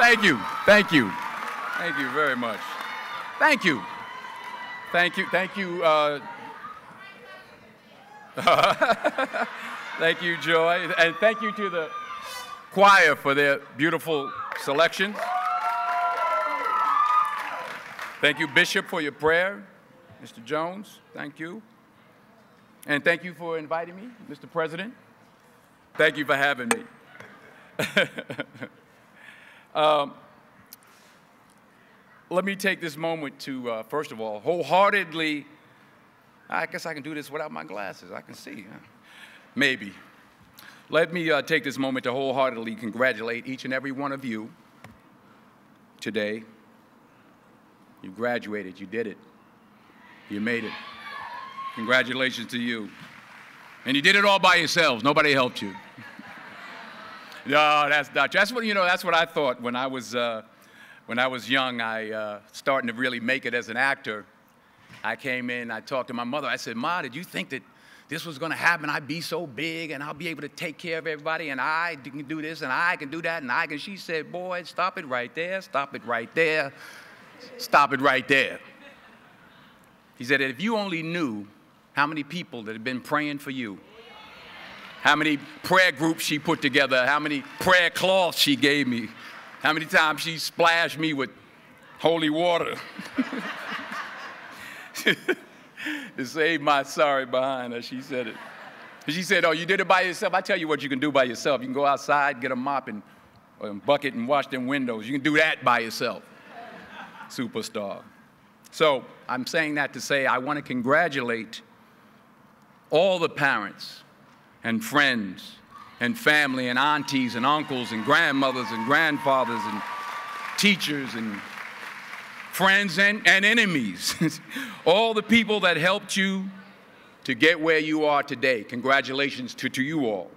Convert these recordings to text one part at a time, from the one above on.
Thank you. Thank you. Thank you very much. Thank you. Thank you. Thank you. Thank you, Joy. And thank you to the choir for their beautiful selection. Thank you, Bishop, for your prayer. Mr. Jones, thank you. And thank you for inviting me, Mr. President. Thank you for having me. Let me take this moment to, first of all, wholeheartedly, I guess I can do this without my glasses. I can see, huh? Maybe. Let me take this moment to wholeheartedly congratulate each and every one of you today. You graduated, you did it. You made it. Congratulations to you. And you did it all by yourselves. Nobody helped you. No, that's not true. That's what, that's what I thought when I was young. I starting to really make it as an actor. I came in, I talked to my mother. I said, Ma, did you think that this was going to happen? I'd be so big and I'll be able to take care of everybody and I can do this and I can do that and I can. She said, boy, stop it right there. Stop it right there. Stop it right there. He said that if you only knew how many people that had been praying for you, how many prayer groups she put together, how many prayer cloths she gave me, how many times she splashed me with holy water to save my sorry behind, as she said it. She said, oh, you did it by yourself? I tell you what you can do by yourself. You can go outside, get a mop and a bucket and wash them windows. You can do that by yourself. Superstar. So I'm saying that to say I want to congratulate all the parents and friends and family and aunties and uncles and grandmothers and grandfathers and teachers and friends and enemies, all the people that helped you to get where you are today. Congratulations to you all.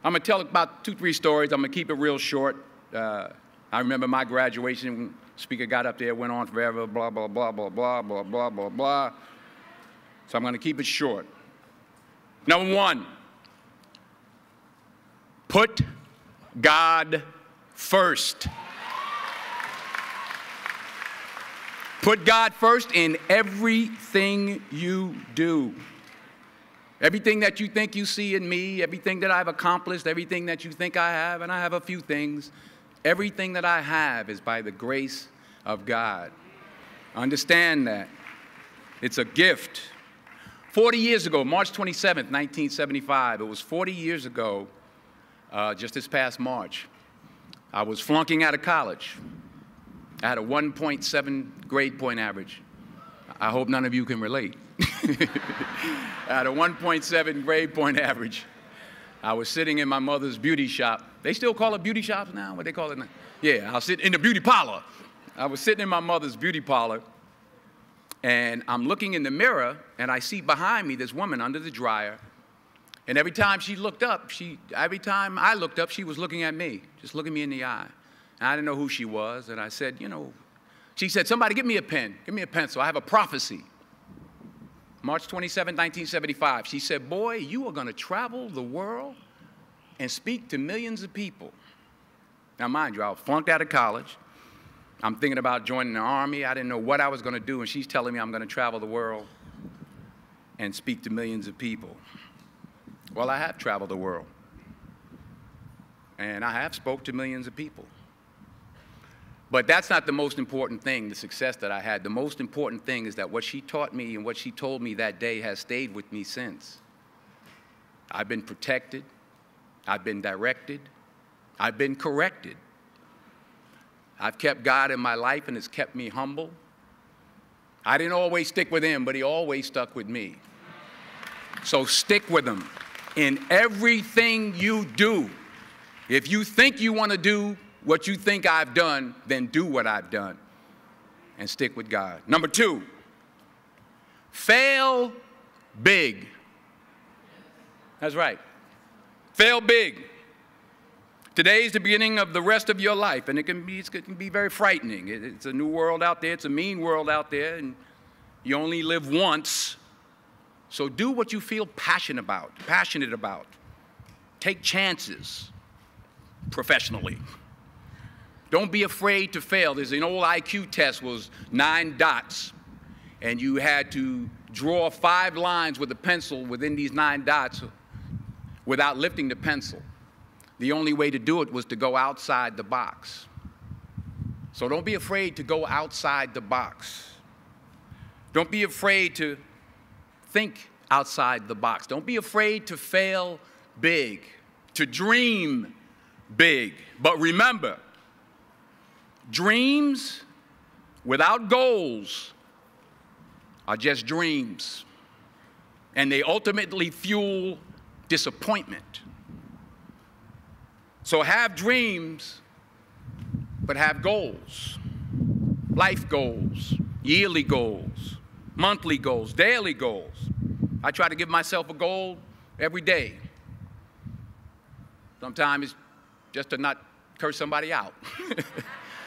I'm going to tell about 2-3 stories. I'm going to keep it real short. I remember my graduation. Speaker got up there, went on forever, blah, blah, blah, blah, blah, blah, blah, blah, blah. So I'm going to keep it short. Number 1, put God first. Put God first in everything you do. Everything that you think you see in me, everything that I've accomplished, everything that you think I have, and I have a few things, everything that I have is by the grace of God. Understand that. It's a gift. 40 years ago, March 27th, 1975, it was 40 years ago, just this past March, I was flunking out of college. I had a 1.7 grade point average. I hope none of you can relate. I had a 1.7 grade point average. I was sitting in my mother's beauty shop. They still call it beauty shops now? What they call it now? Yeah, I was sitting in the beauty parlor. I was sitting in my mother's beauty parlor, and I'm looking in the mirror, and I see behind me this woman under the dryer. And every time she looked up, every time I looked up, she was looking at me, just looking me in the eye. And I didn't know who she was, and I said, she said, somebody give me a pen, give me a pencil, I have a prophecy. March 27, 1975, she said, boy, you are going to travel the world and speak to millions of people. Now, mind you, I was flunked out of college. I'm thinking about joining the Army. I didn't know what I was going to do, and she's telling me I'm going to travel the world and speak to millions of people. Well, I have traveled the world, and I have spoke to millions of people. But that's not the most important thing, the success that I had. The most important thing is that what she taught me and what she told me that day has stayed with me since. I've been protected. I've been directed. I've been corrected. I've kept God in my life, and it's kept me humble. I didn't always stick with him, but he always stuck with me. So stick with him in everything you do. If you think you want to do what you think I've done, then do what I've done and stick with God. Number 2, fail big. That's right. Fail big. Today is the beginning of the rest of your life, and it can be very frightening. It's a new world out there. It's a mean world out there, and you only live once. So do what you feel passionate about. Take chances professionally. Don't be afraid to fail. There's an old IQ test, was 9 dots, and you had to draw 5 lines with a pencil within these 9 dots without lifting the pencil. The only way to do it was to go outside the box. So don't be afraid to go outside the box. Don't be afraid to think outside the box. Don't be afraid to fail big, to dream big. But remember, dreams without goals are just dreams, and they ultimately fuel disappointment. So have dreams, but have goals. Life goals, yearly goals, monthly goals, daily goals. I try to give myself a goal every day. Sometimes it's just to not curse somebody out.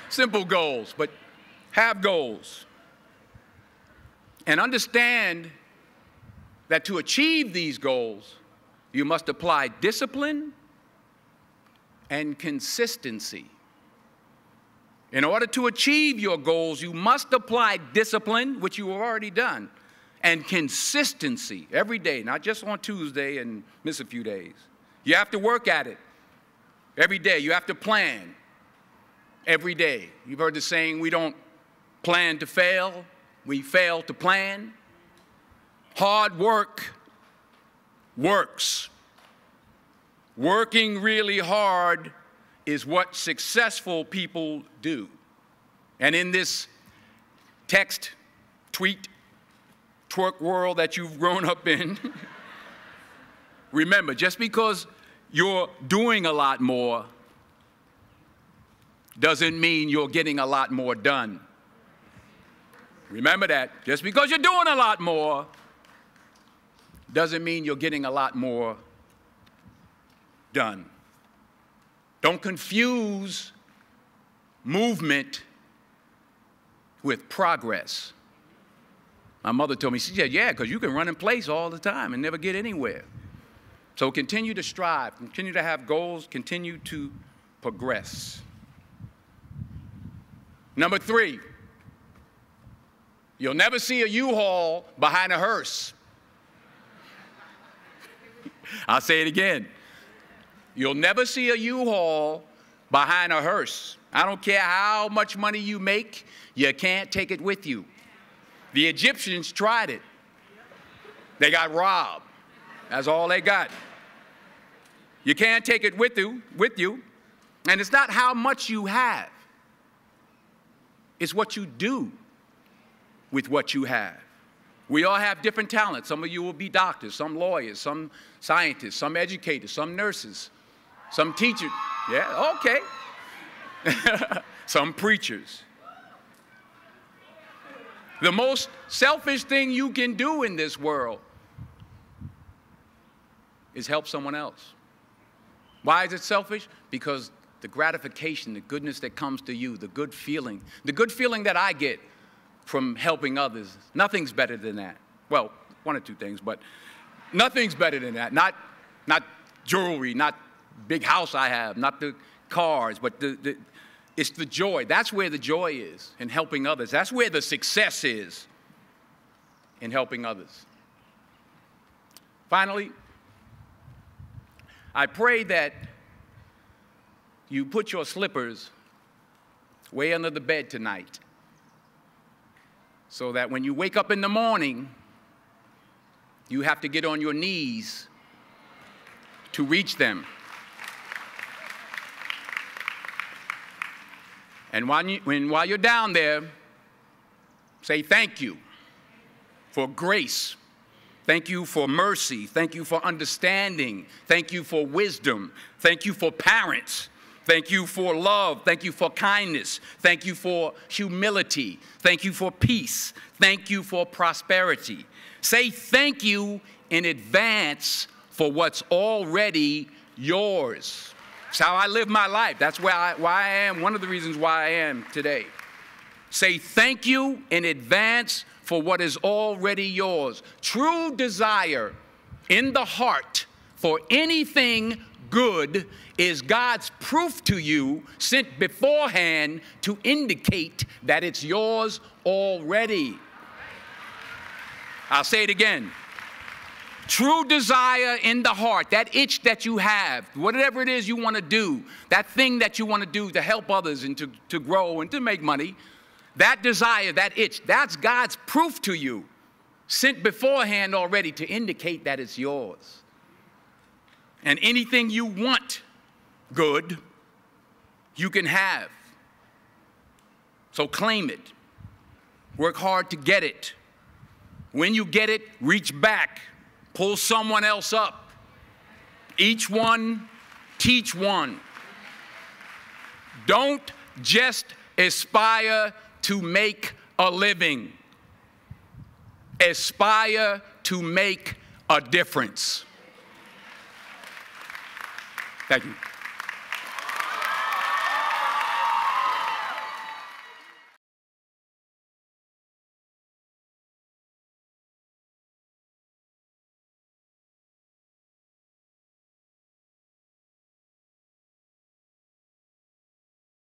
Simple goals, but have goals. And understand that to achieve these goals, you must apply discipline and consistency. In order to achieve your goals, you must apply discipline, which you have already done, and consistency every day, not just on Tuesday and miss a few days. You have to work at it every day. You have to plan every day. You've heard the saying, we don't plan to fail, we fail to plan. Hard work works. Working really hard is what successful people do. And in this text, tweet, twerk world that you've grown up in, remember, just because you're doing a lot more doesn't mean you're getting a lot more done. Remember that. Just because you're doing a lot more doesn't mean you're getting a lot more done. Don't confuse movement with progress. My mother told me, she said, yeah, because you can run in place all the time and never get anywhere. So continue to strive, continue to have goals, continue to progress. Number 3, you'll never see a U-Haul behind a hearse. I'll say it again. You'll never see a U-Haul behind a hearse. I don't care how much money you make, you can't take it with you. The Egyptians tried it. They got robbed. That's all they got. You can't take it with you. And it's not how much you have. It's what you do with what you have. We all have different talents. Some of you will be doctors, some lawyers, some scientists, some educators, some nurses, some teachers. Yeah, okay. Some preachers. The most selfish thing you can do in this world is help someone else. Why is it selfish? Because the gratification, the goodness that comes to you, the good feeling that I get from helping others, nothing's better than that. Well, 1 or 2 things, but nothing's better than that. Not jewelry, not big house I have, not the cars, but it's the joy. That's where the joy is, in helping others. That's where the success is, in helping others. Finally, I pray that you put your slippers way under the bed tonight, so that when you wake up in the morning, you have to get on your knees to reach them. And while you're down there, say thank you for grace. Thank you for mercy. Thank you for understanding. Thank you for wisdom. Thank you for parents. Thank you for love. Thank you for kindness. Thank you for humility. Thank you for peace. Thank you for prosperity. Say thank you in advance for what's already yours. It's how I live my life. That's why I am, one of the reasons why I am today. Say thank you in advance for what is already yours. True desire in the heart for anything good is God's proof to you sent beforehand to indicate that it's yours already. I'll say it again. True desire in the heart, that itch that you have, whatever it is you want to do, that thing that you want to do to help others and to grow and to make money, that desire, that itch, that's God's proof to you, sent beforehand already to indicate that it's yours. And anything you want good, you can have. So claim it. Work hard to get it. When you get it, reach back. Pull someone else up. Each one, teach one. Don't just aspire to make a living. Aspire to make a difference. Thank you.